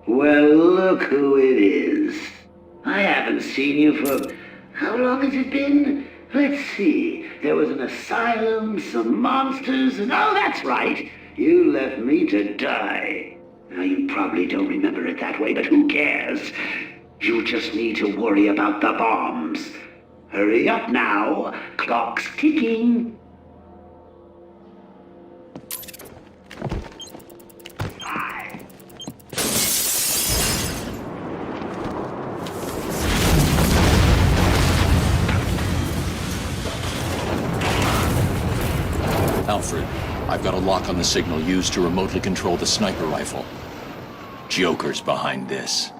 Well, look who it is. I haven't seen you for... How long has it been? Let's see. There was an asylum, some monsters, and oh, that's right. You left me to die. Now, you probably don't remember it that way, but who cares? You just need to worry about the bombs. Hurry up now. Clock's ticking. Alfred, I've got a lock on the signal used to remotely control the sniper rifle. Joker's behind this.